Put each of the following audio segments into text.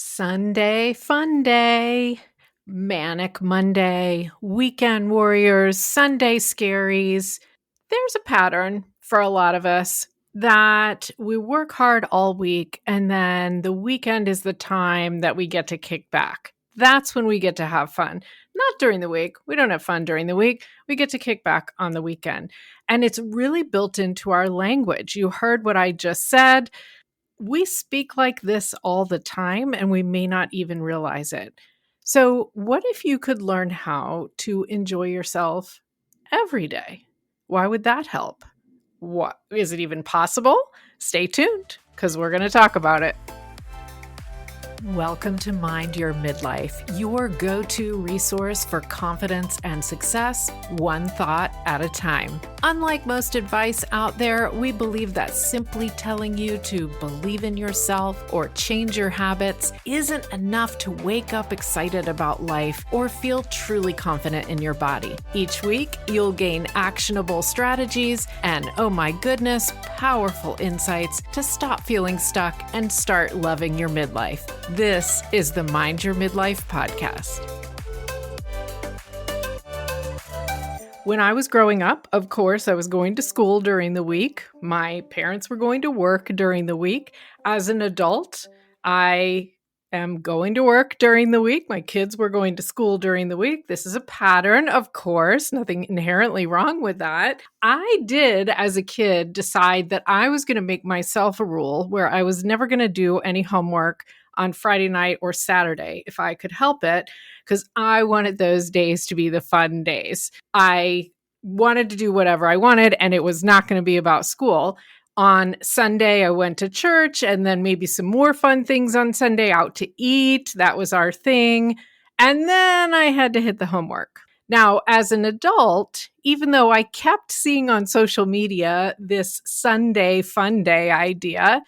Sunday, fun day, manic Monday, weekend warriors, Sunday scaries. There's a pattern for a lot of us that we work hard all week, and then the weekend is the time that we get to kick back. That's when we get to have fun. Not during the week. We don't have fun during the week. We get to kick back on the weekend. And it's really built into our language. You heard what I just said. We speak like this all the time and we may not even realize it. So, what if you could learn how to enjoy yourself every day? Why would that help? What is it even possible? Stay tuned because we're going to talk about it. Welcome to Mind Your Midlife, your go-to resource for confidence and success, one thought at a time. Unlike most advice out there, we believe that simply telling you to believe in yourself or change your habits isn't enough to wake up excited about life or feel truly confident in your body. Each week, you'll gain actionable strategies and, oh my goodness, powerful insights to stop feeling stuck and start loving your midlife. This is the Mind Your Midlife podcast. When I was growing up, of course, I was going to school during the week. My parents were going to work during the week. As an adult, I am going to work during the week. My kids were going to school during the week. This is a pattern, of course, nothing inherently wrong with that. I did, as a kid, decide that I was going to make myself a rule where I was never going to do any homework on Friday night or Saturday if I could help it, because I wanted those days to be the fun days. I wanted to do whatever I wanted, and it was not going to be about school. On Sunday, I went to church, and then maybe some more fun things on Sunday, out to eat. That was our thing. And then I had to hit the homework. Now, as an adult, even though I kept seeing on social media this Sunday fun day idea,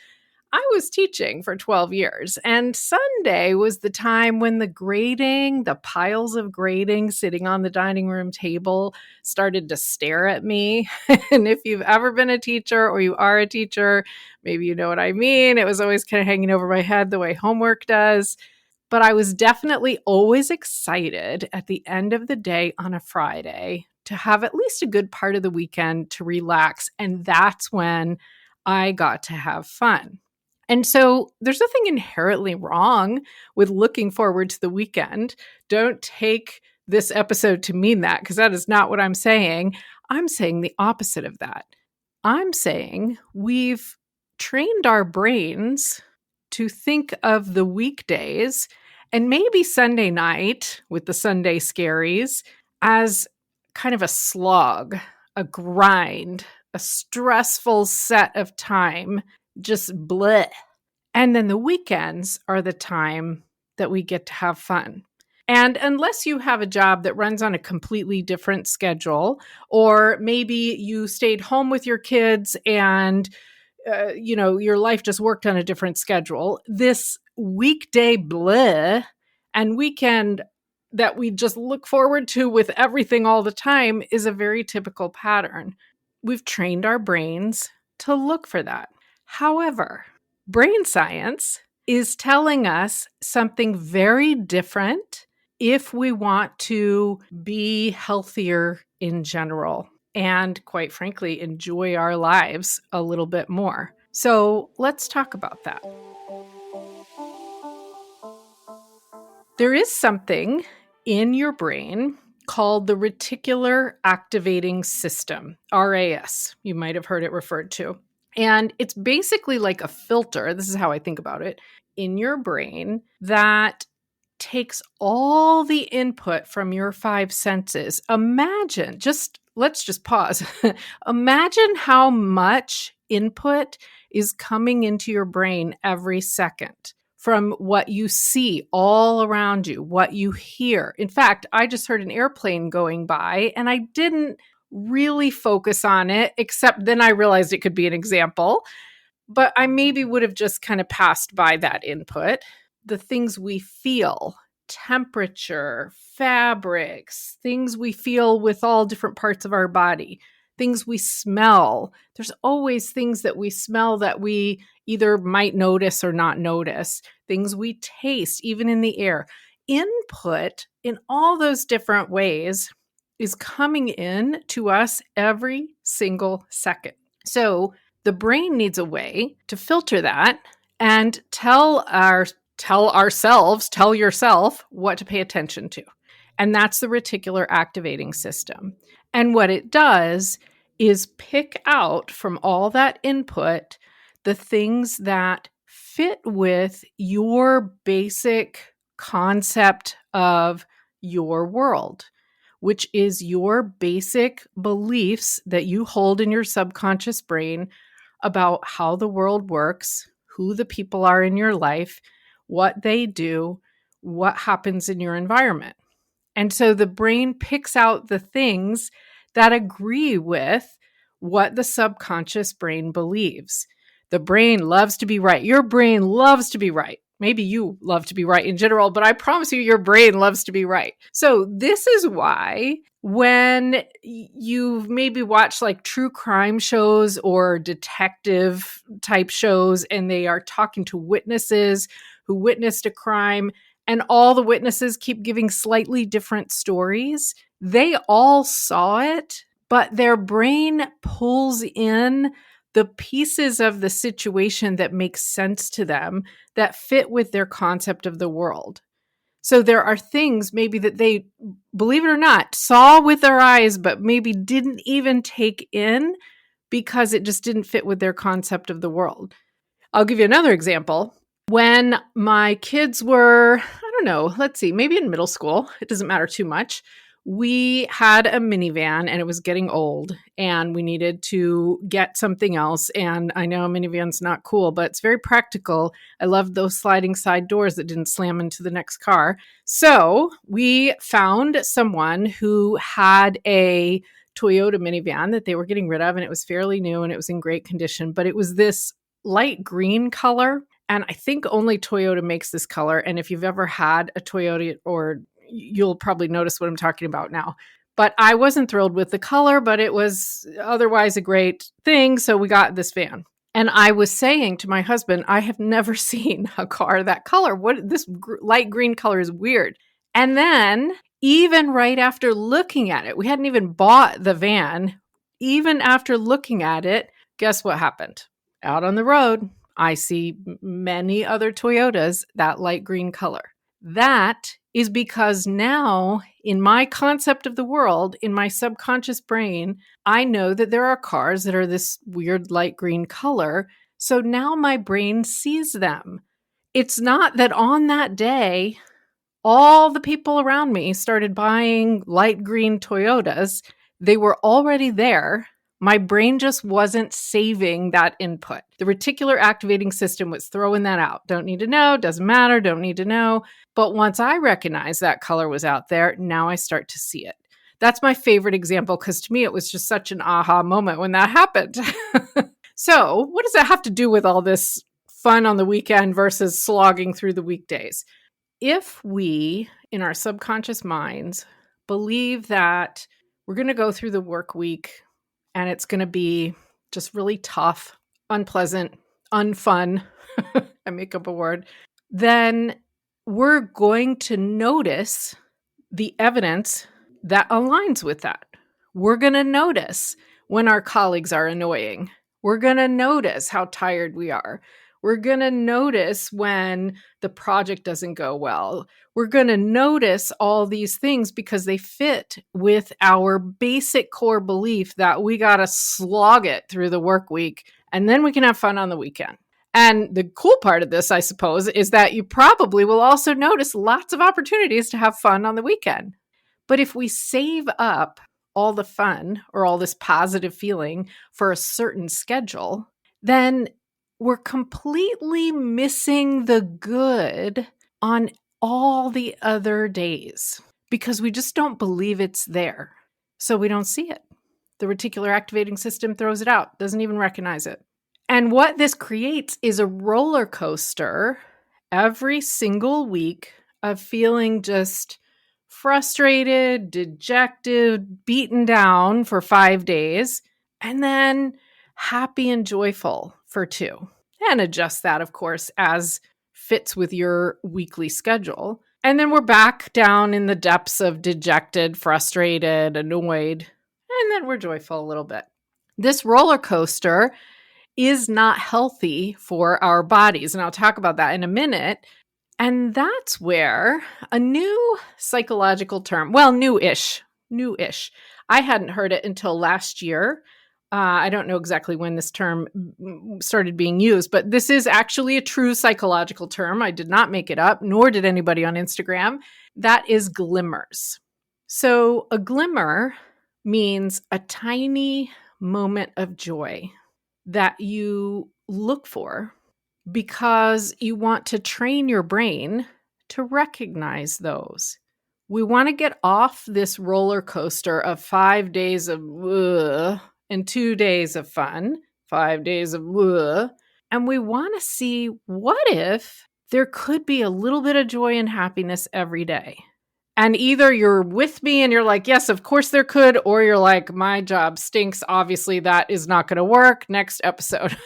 I was teaching for 12 years, and Sunday was the time when the piles of grading sitting on the dining room table started to stare at me. And if you've ever been a teacher or you are a teacher, maybe you know what I mean. It was always kind of hanging over my head the way homework does. But I was definitely always excited at the end of the day on a Friday to have at least a good part of the weekend to relax. And that's when I got to have fun. And so there's nothing inherently wrong with looking forward to the weekend. Don't take this episode to mean that, because that is not what I'm saying. I'm saying the opposite of that. I'm saying we've trained our brains to think of the weekdays and maybe Sunday night with the Sunday scaries as kind of a slog, a grind, a stressful set of time. Just bleh. And then the weekends are the time that we get to have fun. And unless you have a job that runs on a completely different schedule, or maybe you stayed home with your kids and your life just worked on a different schedule, this weekday bleh and weekend that we just look forward to with everything all the time is a very typical pattern. We've trained our brains to look for that. However, brain science is telling us something very different if we want to be healthier in general and, quite frankly, enjoy our lives a little bit more. So let's talk about that. There is something in your brain called the reticular activating system, RAS. You might have heard it referred to. And it's basically like a filter, this is how I think about it, in your brain that takes all the input from your five senses. Let's just pause. Imagine how much input is coming into your brain every second from what you see all around you, what you hear. In fact, I just heard an airplane going by and I didn't really focus on it, except then I realized it could be an example, but I maybe would have just kind of passed by that input. The things we feel, temperature, fabrics, things we feel with all different parts of our body, things we smell. There's always things that we smell that we either might notice or not notice, things we taste, even in the air. Input in all those different ways is coming in to us every single second. So the brain needs a way to filter that and tell yourself what to pay attention to. And that's the reticular activating system. And what it does is pick out from all that input the things that fit with your basic concept of your world, which is your basic beliefs that you hold in your subconscious brain about how the world works, who the people are in your life, what they do, what happens in your environment. And so the brain picks out the things that agree with what the subconscious brain believes. The brain loves to be right. Your brain loves to be right. Maybe you love to be right in general, but I promise you, your brain loves to be right. So this is why when you've maybe watched like true crime shows or detective type shows, and they are talking to witnesses who witnessed a crime, and all the witnesses keep giving slightly different stories, they all saw it, but their brain pulls in the pieces of the situation that make sense to them, that fit with their concept of the world. So there are things maybe that they, believe it or not, saw with their eyes, but maybe didn't even take in because it just didn't fit with their concept of the world. I'll give you another example. When my kids were, I don't know, let's see, maybe in middle school, it doesn't matter too much, we had a minivan and it was getting old and we needed to get something else. And I know a minivan's not cool, but it's very practical. I loved those sliding side doors that didn't slam into the next car. So we found someone who had a Toyota minivan that they were getting rid of, and it was fairly new and it was in great condition, but it was this light green color. And I think only Toyota makes this color. And if you've ever had a Toyota, or you'll probably notice what I'm talking about now. But I wasn't thrilled with the color, but it was otherwise a great thing. So we got this van. And I was saying to my husband, I have never seen a car that color. This light green color is weird. And then even right after looking at it, we hadn't even bought the van. Even after looking at it, guess what happened? Out on the road, I see many other Toyotas that light green color. That is because now, in my concept of the world, in my subconscious brain, I know that there are cars that are this weird light green color. So now my brain sees them. It's not that on that day, all the people around me started buying light green Toyotas. They were already there. My brain just wasn't saving that input. The reticular activating system was throwing that out. Don't need to know, doesn't matter, don't need to know. But once I recognized that color was out there, now I start to see it. That's my favorite example because to me, it was just such an aha moment when that happened. So what does that have to do with all this fun on the weekend versus slogging through the weekdays? If we, in our subconscious minds, believe that we're going to go through the work week and it's going to be just really tough, unpleasant, unfun, I make up a word, then we're going to notice the evidence that aligns with that. We're going to notice when our colleagues are annoying. We're going to notice how tired we are. We're going to notice when the project doesn't go well. We're going to notice all these things because they fit with our basic core belief that we got to slog it through the work week and then we can have fun on the weekend. And the cool part of this, I suppose, is that you probably will also notice lots of opportunities to have fun on the weekend. But if we save up all the fun or all this positive feeling for a certain schedule, then we're completely missing the good on all the other days because we just don't believe it's there. So we don't see it. The reticular activating system throws it out, doesn't even recognize it. And what this creates is a roller coaster every single week of feeling just frustrated, dejected, beaten down for 5 days. And then happy and joyful for 2. And adjust that, of course, as fits with your weekly schedule. And then we're back down in the depths of dejected, frustrated, annoyed. And then we're joyful a little bit. This roller coaster is not healthy for our bodies. And I'll talk about that in a minute. And that's where a new psychological term, well, newish. I hadn't heard it until last year. I don't know exactly when this term started being used, but this is actually a true psychological term. I did not make it up, nor did anybody on Instagram. That is glimmers. So a glimmer means a tiny moment of joy that you look for because you want to train your brain to recognize those. We want to get off this roller coaster of 5 days of and 2 days of fun, 5 days of and we want to see what if there could be a little bit of joy and happiness every day. And either you're with me and you're like, yes, of course there could, or you're like, my job stinks. Obviously, that is not going to work. Next episode.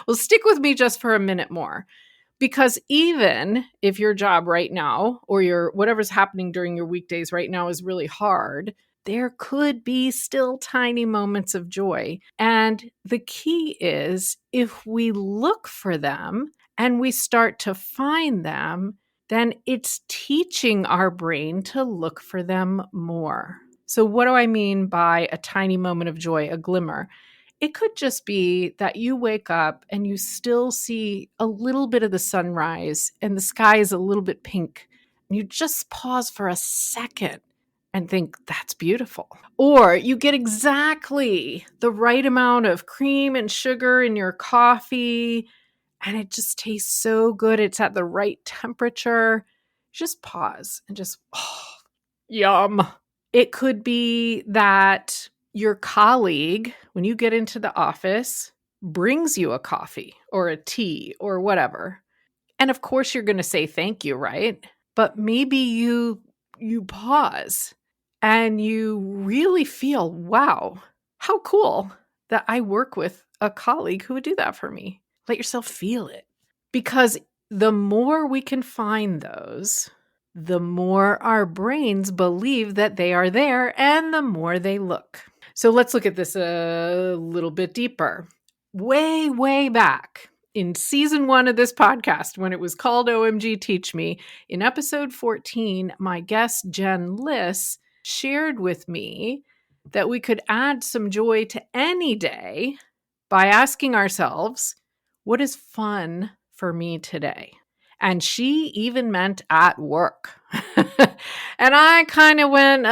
Well, stick with me just for a minute more. Because even if your job right now or your whatever's happening during your weekdays right now is really hard, there could be still tiny moments of joy. And the key is if we look for them and we start to find them, then it's teaching our brain to look for them more. So what do I mean by a tiny moment of joy, a glimmer? It could just be that you wake up and you still see a little bit of the sunrise and the sky is a little bit pink. And you just pause for a second and think, that's beautiful. Or you get exactly the right amount of cream and sugar in your coffee and it just tastes so good. It's at the right temperature. Just pause and just, yum. It could be that your colleague, when you get into the office, brings you a coffee or a tea or whatever. And of course you're going to say thank you, right? But maybe you pause and you really feel, wow, how cool that I work with a colleague who would do that for me. Let yourself feel it. Because the more we can find those, the more our brains believe that they are there and the more they look. So let's look at this a little bit deeper. Way, way back in season 1 of this podcast, when it was called OMG Teach Me, in episode 14, my guest Jen Liss shared with me that we could add some joy to any day by asking ourselves, what is fun for me today? And she even meant at work. And I kind of went,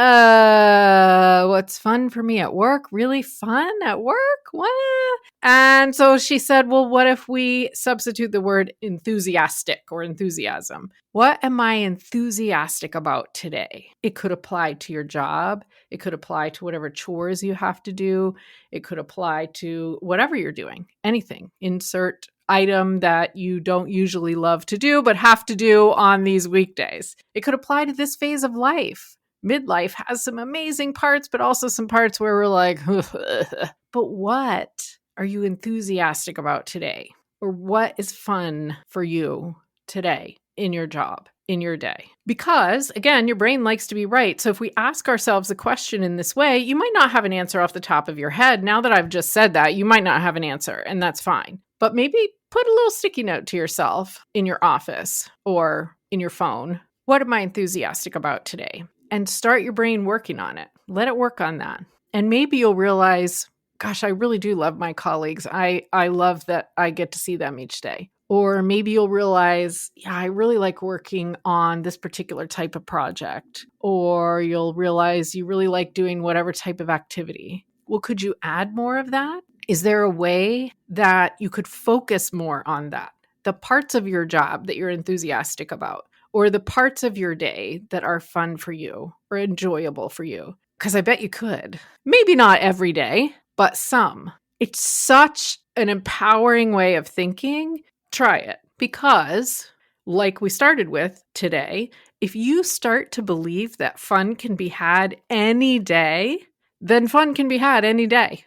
what's fun for me at work? Really fun at work? What? And so she said, well, what if we substitute the word enthusiastic or enthusiasm? What am I enthusiastic about today? It could apply to your job. It could apply to whatever chores you have to do. It could apply to whatever you're doing, anything. Insert item that you don't usually love to do, but have to do on these weekdays. It could apply to this phase of life. Midlife has some amazing parts, but also some parts where we're like, but what are you enthusiastic about today? Or what is fun for you today in your job, in your day? Because again, your brain likes to be right. So if we ask ourselves a question in this way, you might not have an answer off the top of your head. Now that I've just said that, you might not have an answer, and that's fine. But maybe put a little sticky note to yourself in your office or in your phone. What am I enthusiastic about today? And start your brain working on it. Let it work on that. And maybe you'll realize, gosh, I really do love my colleagues. I love that I get to see them each day. Or maybe you'll realize, yeah, I really like working on this particular type of project. Or you'll realize you really like doing whatever type of activity. Well, could you add more of that? Is there a way that you could focus more on that? The parts of your job that you're enthusiastic about, or the parts of your day that are fun for you or enjoyable for you? Because I bet you could. Maybe not every day, but some. It's such an empowering way of thinking. Try it. Because, like we started with today, if you start to believe that fun can be had any day, then fun can be had any day.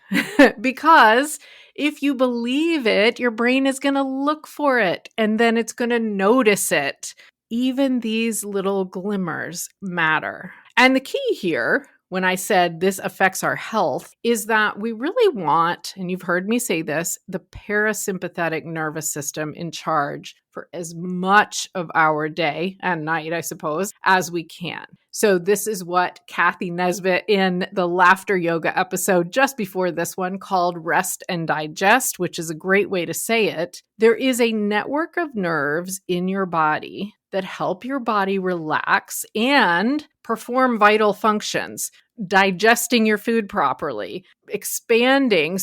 Because if you believe it, your brain is going to look for it and then it's going to notice it. Even these little glimmers matter. And the key here, when I said this affects our health, is that we really want, and you've heard me say this, the parasympathetic nervous system in charge for as much of our day and night, I suppose, as we can. So this is what Kathy Nesbitt in the laughter yoga episode just before this one called Rest and Digest, which is a great way to say it. There is a network of nerves in your body that help your body relax and perform vital functions, digesting your food properly, expanding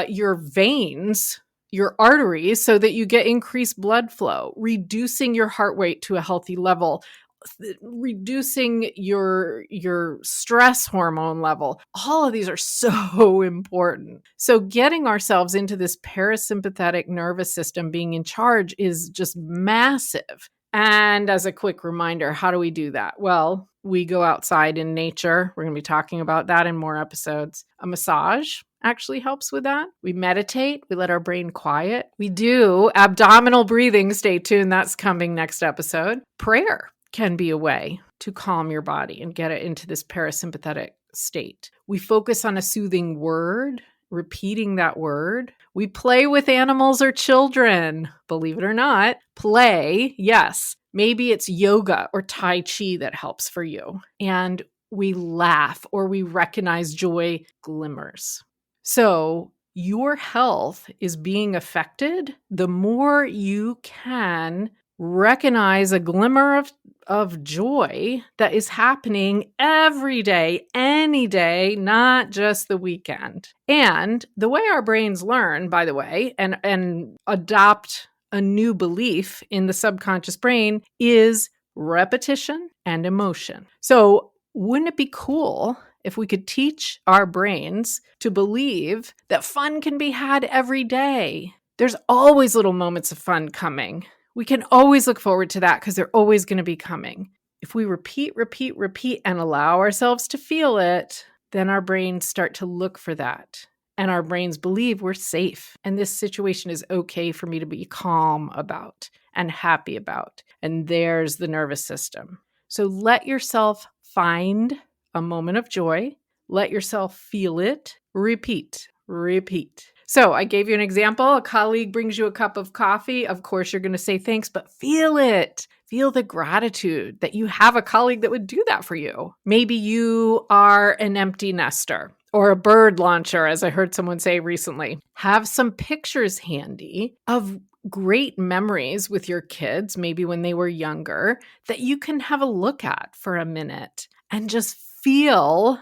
your veins, your arteries so that you get increased blood flow, reducing your heart rate to a healthy level, reducing your stress hormone level. All of these are so important. So getting ourselves into this parasympathetic nervous system being in charge is just massive. And as a quick reminder, how do we do that? Well, we go outside in nature. We're going to be talking about that in more episodes. A massage actually helps with that. We meditate. We let our brain quiet. We do abdominal breathing. Stay tuned. That's coming next episode. Prayer can be a way to calm your body and get it into this parasympathetic state. We focus on a soothing word, repeating that word. We play with animals or children, believe it or not. Play, yes. Maybe it's yoga or Tai Chi that helps for you. And we laugh or we recognize joy glimmers. So your health is being affected the more you can recognize a glimmer of joy that is happening every day, any day, not just the weekend. And the way our brains learn, by the way, and adopt a new belief in the subconscious brain is repetition and emotion. So wouldn't it be cool if we could teach our brains to believe that fun can be had every day? There's always little moments of fun coming. We can always look forward to that because they're always going to be coming. If we repeat, and allow ourselves to feel it, then our brains start to look for that. And our brains believe we're safe. And this situation is okay for me to be calm about and happy about. And there's the nervous system. So let yourself find a moment of joy. Let yourself feel it. Repeat. So I gave you an example. A colleague brings you a cup of coffee. Of course, you're going to say thanks, but feel it. Feel the gratitude that you have a colleague that would do that for you. Maybe you are an empty nester or a bird launcher, as I heard someone say recently. Have some pictures handy of great memories with your kids, maybe when they were younger, that you can have a look at for a minute and just feel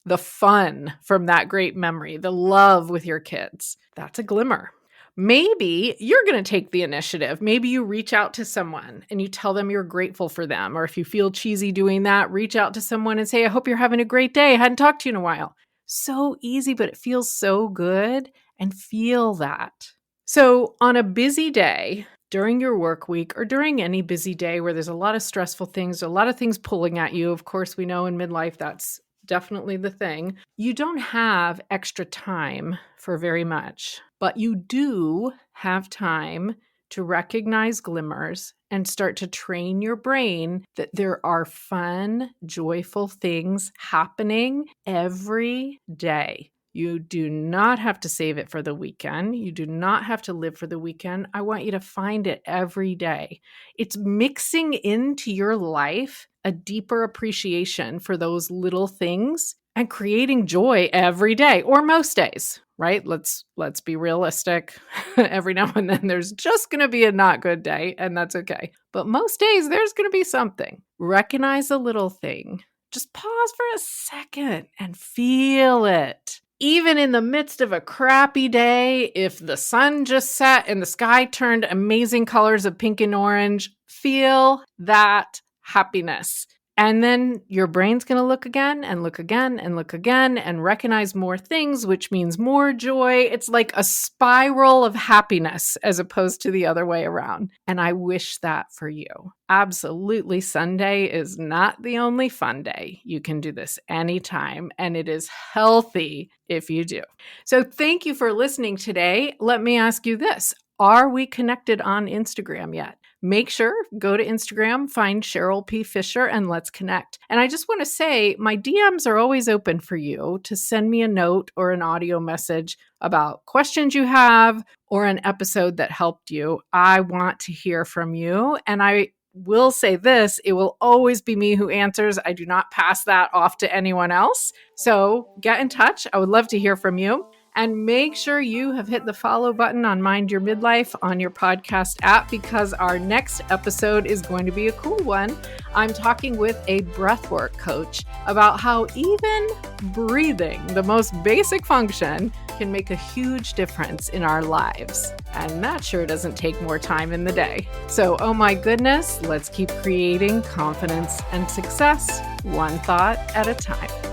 the fun from that great memory, the love with your kids. That's a glimmer. Maybe you're going to take the initiative. Maybe you reach out to someone and you tell them you're grateful for them. Or if you feel cheesy doing that, reach out to someone and say, I hope you're having a great day. I hadn't talked to you in a while. So easy, but it feels so good. And feel that. So on a busy day, during your work week or during any busy day where there's a lot of stressful things, a lot of things pulling at you, of course, we know in midlife that's definitely the thing. You don't have extra time for very much, but you do have time to recognize glimmers and start to train your brain that there are fun, joyful things happening every day. You do not have to save it for the weekend. You do not have to live for the weekend. I want you to find it every day. It's mixing into your life a deeper appreciation for those little things and creating joy every day or most days, right? Let's be realistic. Every now and then there's just going to be a not good day, and that's okay. But most days there's going to be something. Recognize a little thing. Just pause for a second and feel it. Even in the midst of a crappy day, if the sun just set and the sky turned amazing colors of pink and orange, feel that happiness And then your brain's going to look again and look again and look again and recognize more things, which means more joy. It's like a spiral of happiness as opposed to the other way around. And I wish that for you. Absolutely, Sunday is not the only fun day. You can do this anytime, and it is healthy if you do. So thank you for listening today. Let me ask you this. Are we connected on Instagram yet? Make sure, go to Instagram, find Cheryl P. Fisher, and let's connect. And I just want to say my DMs are always open for you to send me a note or an audio message about questions you have or an episode that helped you. I want to hear from you. And I will say this, it will always be me who answers. I do not pass that off to anyone else. So get in touch. I would love to hear from you. And make sure you have hit the follow button on Mind Your Midlife on your podcast app, because our next episode is going to be a cool one. I'm talking with a breathwork coach about how even breathing, the most basic function, can make a huge difference in our lives. And that sure doesn't take more time in the day. So, oh my goodness, let's keep creating confidence and success, one thought at a time.